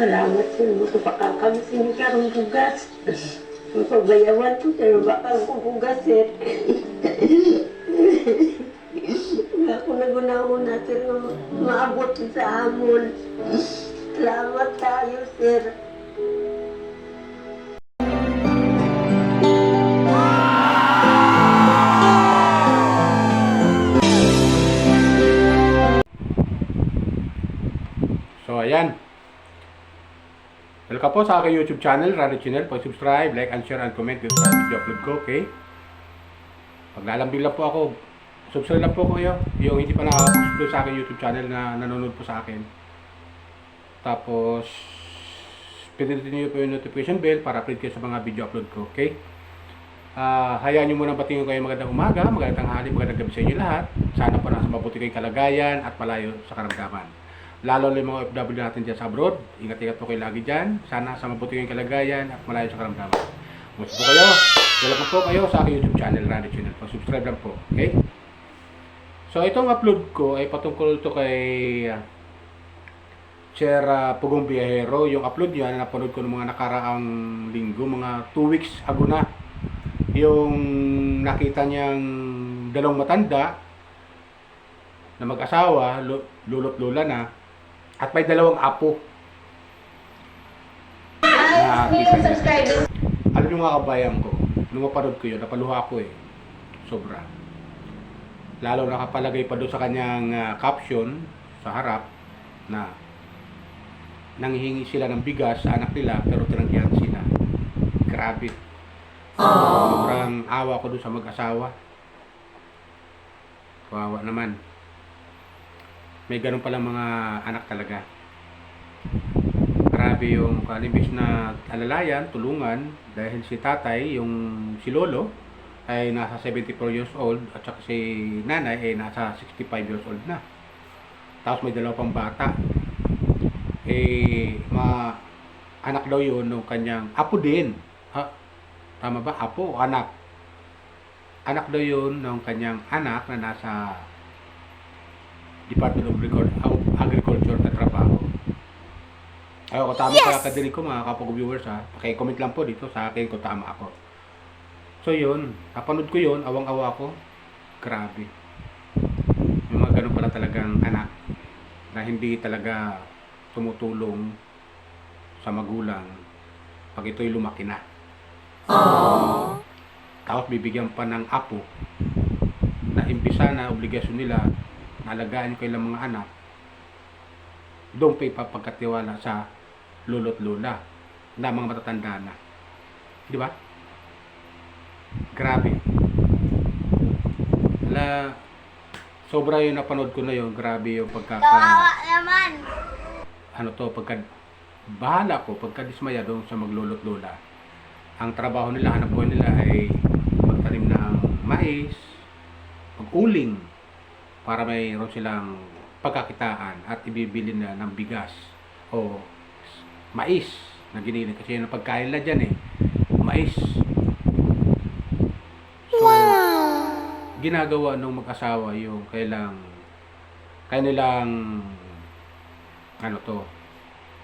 Salamat sir. Buto pa kami sinikarong bugas. Magpabayawan ko sir. Bakal ko bugas sir. Ako naguna-una sir na maabot sa amon. Salamat tayo sir. So, ayan. Welcome po sa aking YouTube channel, Rano Channel. Pag-subscribe, like, and share, and comment dito sa video upload ko, okay? Pag lalambing lang po ako, subscribe lang po kayo. Yung hindi pa nakaka-subscribe sa aking YouTube channel na nanonood po sa akin. Tapos, pindutin niyo po yung notification bell para update kayo sa mga video upload ko, okay? Hayaan nyo muna batingin kayo magandang umaga, magandang tanghali, magandang gabi sa inyo lahat. Sana po nasa mabuti kayong kalagayan at malayo sa karamdaman. Lalo na yung mga OFW natin dyan sa abroad. Ingat-ingat po kayo lagi dyan. Sana sa mabuti kayong kalagayan at malayo sa karamdaman. Gusto po kayo, welcome po kayo sa aking YouTube channel, Rano Channel. Subscribe lang po, okay? So, itong upload ko ay patungkol ito kay Sir Pugong Biyahero. Yung upload niya na napanood ko ng mga nakaraang linggo, mga 2 weeks ago na. Yung nakita niyang dalawang matanda na mag-asawa, lolo't lola na, at may dalawang apo. Alam nyo mga kabayan ko, nung mapanood ko yun, napaluha ako eh. Sobra. Lalo nakapalagay pa doon sa kanyang caption sa harap na nanghihingi sila ng bigas sa anak nila pero tinanggihan sila. Grabe. Sobrang awa ko doon sa mag-asawa. Kawawa naman. May ganun palang mga anak talaga. Grabe yung kalibis na alalayan, tulungan, dahil si tatay, yung si lolo, ay nasa 74 years old at saka si nanay ay nasa 65 years old na. Tapos may dalawa pang bata. Anak daw yun ng kanyang apo din. Ha? Tama ba? Apo o anak? Anak daw yun ng kanyang anak na nasa Department of Agriculture na trabaho. Ayaw ko tama yes! Kadinig ko mga kapag-viewers ha. Paki-comment lang po dito sa akin kung tama ako. So yun, napanood ko yun, awang-awa ko. Grabe. Yung mga ganun pala talagang anak na hindi talaga tumutulong sa magulang pag ito'y lumaki na. Aww. Tapos bibigyan pa ng apo na imbisa na obligasyon nila nalagaan ko ilang mga anak, doon pa ipapagkatiwala sa lolo't lola na mga matatanda na. Di ba? Grabe. Sobra yung napanood ko na yun. Grabe yung Kawawa naman. Bahala ko, pagkadismaya doon sa maglolo't lola. Ang trabaho nila, hanap buhay nila ay magtanim ng mais, mag-uling, para mayroon silang pagkakitaan at ibibili na ng bigas o mais na giniling kasi yun ang pagkain na dyan eh, mais. So, ginagawa ng mag-asawa yung kanilang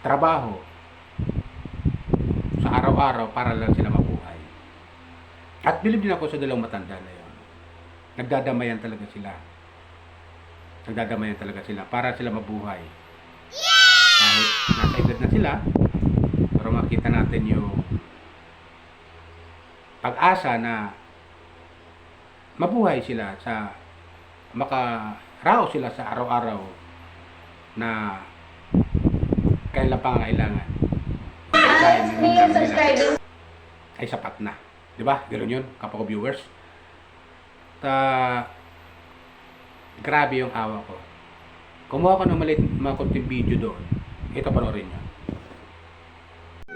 trabaho sa araw-araw para lang sila mabuhay. At bilib din ako sa dalawang matanda na yun. Nagdadamayan talaga sila para sila mabuhay. Kahit nasa edad na sila, pero makita natin yung pag-asa na mabuhay sila sa makarao sila sa araw-araw na kailan pangangailangan. Ay sapat na. Di ba? Ganoon yun, kapag viewers. Grabe yung awa ko. Kumuha ko ng mga konting video doon. Ito, panoorin nyo.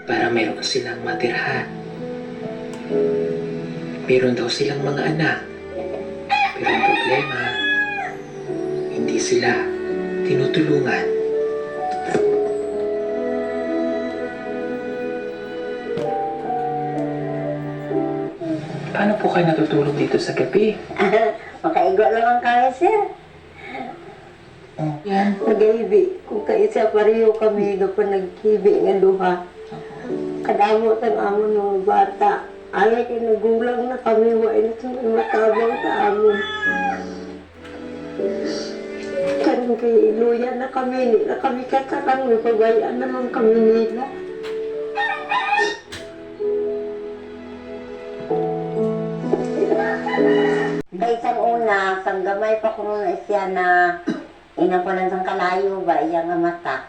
Para meron silang matirhan. Meron daw silang mga anak. Pero ang problema, hindi sila tinutulungan. Paano po kayo natutulog dito sa gabi? Makaigwa lang ang kaya sir. Yan. Nag-ibi. Kung kaisa pareho kami, na pa nag-ibi nga duha. Kadamot ang amon ng bata. Alay kay nagulang na kami, wala na matabang sa amon. Karon kay iluya na kami, hindi na kami kakarang, may pabayaan naman kami nila. Kaya isang una, sang gamay pa ko na siya na ina ko lang sang kalayo ba, iya nga mata.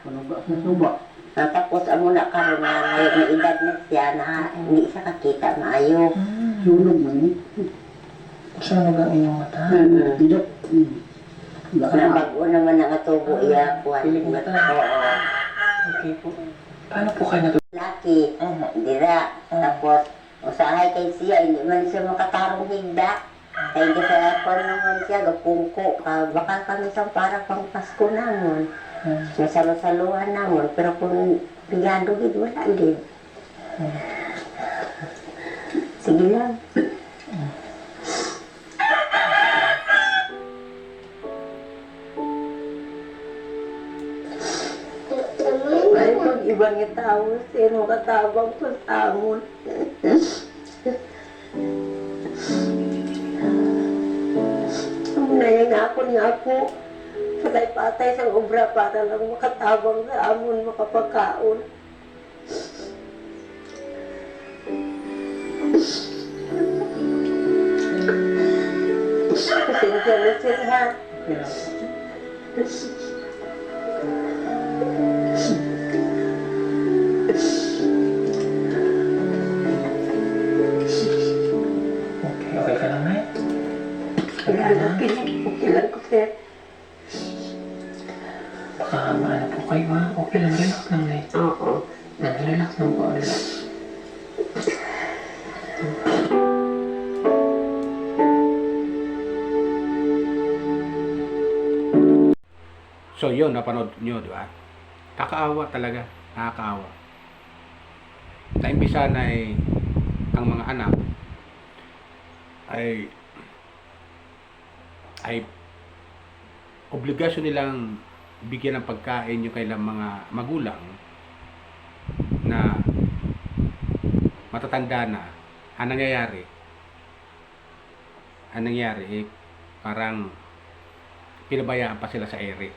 Tapos amo na karon na ngayon na edad na siya na hindi siya kakita maayo. Sunog man Saan ang iyong mata? Dilo. Na bago naman nakatubo iya kuwan. Oo. Okay po. Paano po kayo natulog? Laki, dira. Tapos usahay kay siya, hindi man siya makatarong higda. Kaya hindi sa kon naman siya, gapungko. Baka kami sa para pang Pasko namon. Masalo-saluhan namon, pero kung pigado gid wala gid. Sige lang. Ay, pag ibang tao, sino katabang ko sa amon. Nayang ako niya ako. Patay-patay sa obra para lang makatabang sa amon, makapagkaon. Pasensya na sir ha. Okay ka lang, Nay? Okay lang ko sir. Baka maano po kayo, ha? Okay lang, relax lang, Nay. Oo. Relax lang po, relax. So yun, napanood nyo, di ba? Kakaawa talaga, nakakaawa. Naimbisa na ang mga anak ay obligasyon nilang bigyan ng pagkain yung kailang mga magulang na matatanda na. Ang nangyayari parang pinabayaan pa sila sa ere.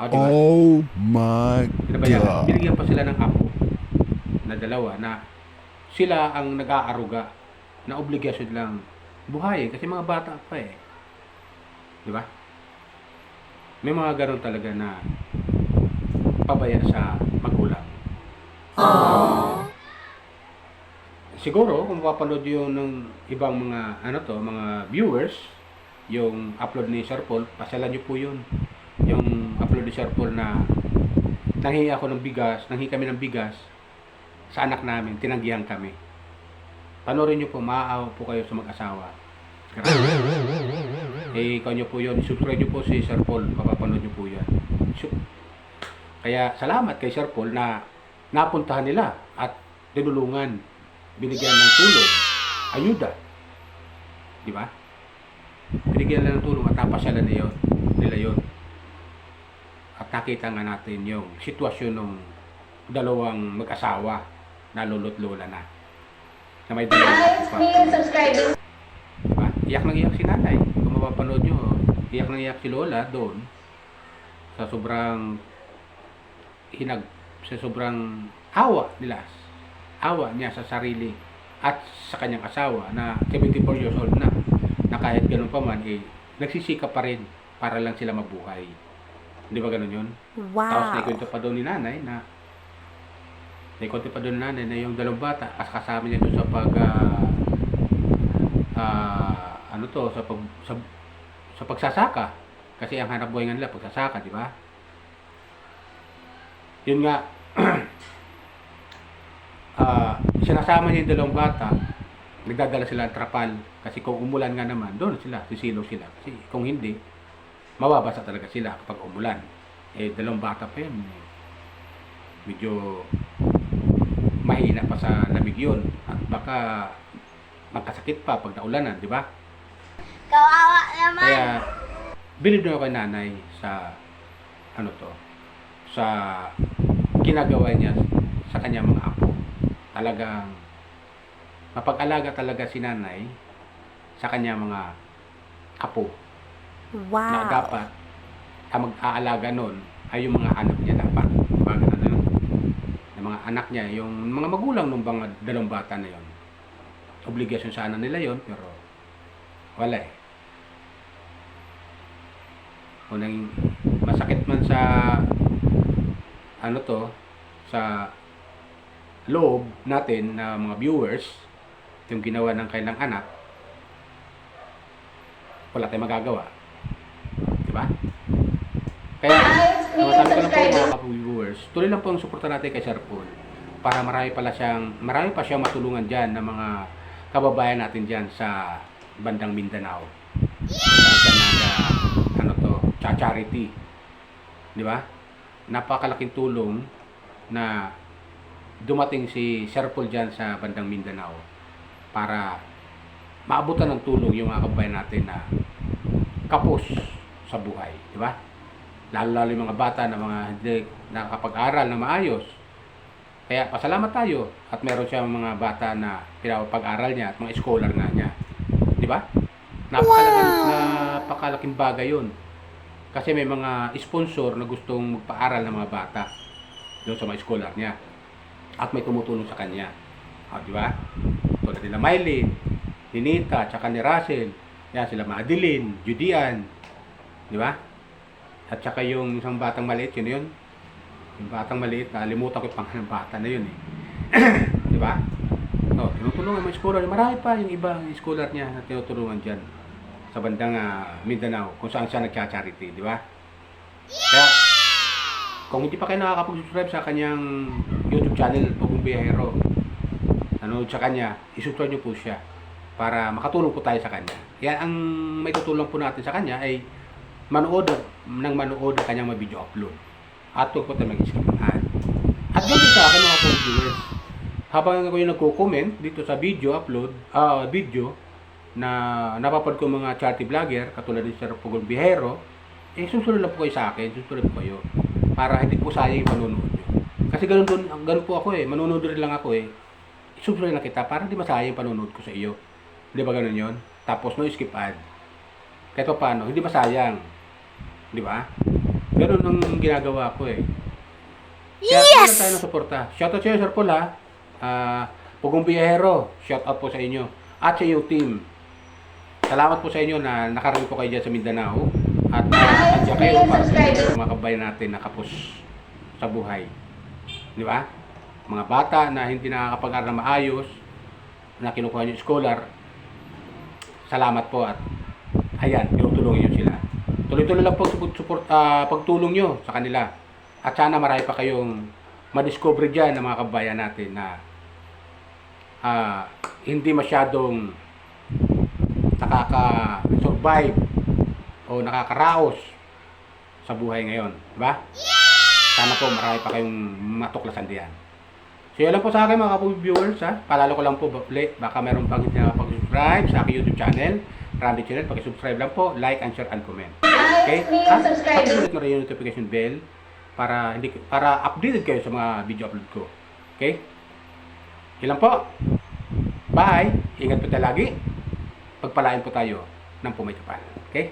Diba? Oh my Pinabayaan. God. Binigyan pa sila ng apo na dalawa na sila ang nag-aaruga na obligasyon lang buhayin kasi mga bata pa eh. Di ba? May mga ganun talaga na pabaya sa magulang. Siguro kung mapapanood yun ng ibang mga mga viewers, yung upload ni Sir Paul, pasyalan niyo po yun. Yung upload ni Sir Paul na nanghingi kami ng bigas sa anak namin, tinanggihan kami. Panoorin niyo po, maaawa po kayo sa mag-asawa. Ikaw niyo po yun, subscribe niyo po si Sir Paul, mapapanood niyo po yan. Kaya salamat kay Sir Paul na napuntahan nila at tinulungan, binigyan ng tulong, ayuda. Di ba? Binigyan nila ng tulong at napasyalan nila yun. At nakita nga natin yung sitwasyon ng dalawang mag-asawa na lolo't lola na may dalawang pa. Diba? Iyak nang iyak si nanay. Kung mapapanood nyo, iyak nang iyak si lola doon sa sobrang sa sobrang awa niya sa sarili at sa kanyang asawa na 74 years old na kahit ganun pa man nagsisikap pa rin para lang sila mabuhay. Hindi ba ganun yun? Wow. Tapos naikwento pa doon ni nanay na yung dalawang bata kasama niya doon sa sa pagsasaka kasi ang hanap buhay nga nila pagsasaka, di ba? Yun nga sinasama niya yung dalawang bata, nagdadala sila ng trapal kasi kung umulan nga naman doon sisilaw sila kasi kung hindi mababasa talaga sila kapag umulan. Dalawang bata pa yun, medyo mahina pa sa lamig yun at baka magkasakit pa pag naulanan, di ba? Kawawa naman. Kaya bilib na ako kay nanay sa ano to, sa ginagawa niya sa kanyang mga apo. Talagang mapag-alaga talaga si nanay sa kanyang mga apo. Na dapat ang mag-aalaga nun ay yung mga anak niya dapat. Diba ganun yun? Yung mga anak niya, yung mga magulang ng mga dalawang bata na yon. Obligasyon sana nila yon, pero wala eh. Unang masakit man sa ano to, sa loob natin na mga viewers, yung ginawa ng kailang anak, wala tayong magagawa. Diba? Kaya, masabi ko lang po mga viewers, tuloy lang po ang suporta natin kay Sir Paul para marami pa siyang matulungan dyan ng mga kababayan natin dyan sa bandang Mindanao. Ano to, charity. Di ba? Napakalaking tulong na dumating si Sir Paul dyan sa bandang Mindanao para maabutan ng tulong yung mga kababayan natin na kapos sa buhay. Di ba? Lalo yung mga bata na mga hindi nakakapag-aral na maayos. Kaya pasalamat tayo at meron siyang mga bata na pinapag-aral niya at mga scholar nga niya. Di ba? Napakalaking bagay yun. Kasi may mga sponsor na gustong magpa-aral ng mga bata doon sa mga scholar niya. At may tumutulong sa kanya. Di ba? Tulad nila Mylene, Ninita, tsaka ni Russell. Yan sila Madeline, Judian. Di ba? At saka yung isang batang maliit, yun yun. Yung batang maliit, nalimutan ko yung pangalan ng bata na yun eh. Di ba? No, tinutulungan mga scholar. Marami pa yung ibang scholar niya na tinutulungan dyan sa bandang Mindanao kung saan siya nagcha-charity, di ba? Kaya, kung hindi pa kayo nakakapag-subscribe sa kanyang YouTube channel, Pugong Biyahero, nanonood sa kanya, isubscribe niyo po siya para makatulong po tayo sa kanya. Yan ang may tutulong po natin sa kanya ay manood ng manood ang kanyang mga video upload. At huwag po tayo mag-skip ng ad. At yun din sa akin mga viewers. Habang ako yung nagko-comment dito sa video upload, video na napapad ko mga charity vlogger katulad ni Sir Pugong Biyahero, susunod lang po kayo sa akin, susunod po kayo para hindi po sayang yung panonood nyo. Kasi ganun po ako eh, manonood rin lang ako eh. Susunod lang kita para hindi masayang yung panonood ko sa iyo. Di ba ganun yun? Tapos no skip ad. Kahit pa paano, hindi masayang. Di ba? Ganun ang ginagawa ko eh. Kaya yes! Tayo ng suporta. Shoutout sa iyo, Sir Paul ha. Pugong Biyahero, shoutout po sa inyo. At sa iyo team. Salamat po sa inyo na nakarating po kayo dyan sa Mindanao. At andyan kayo para sa mga kabayan natin na kapos sa buhay. Di ba? Mga bata na hindi nakakapag-aral na maayos, na kinukuha nyo scholar, salamat po at ayan, tinutulungan nyo sila. Tuloy-tuloy lang po pagtulong nyo sa kanila. At sana marami pa kayong madiscover dyan ng mga kabayan natin na hindi masyadong nakaka-survive o nakakaraos sa buhay ngayon. Diba? Sana po marami pa kayong matuklasan diyan. So yun lang po sa akin mga viewers ha. Palalo ko lang po ulit. Baka meron pang hindi nakapag-subscribe sa aking YouTube channel. Randy Channel. Pag-subscribe lang po. Like and share and comment. Okay? At pag-subscribe na rin yung notification bell para updated kayo sa mga video upload ko. Okay? Yun lang po. Bye! Ingat po tayo lagi. Pagpalain po tayo ng pumaytapan. Okay?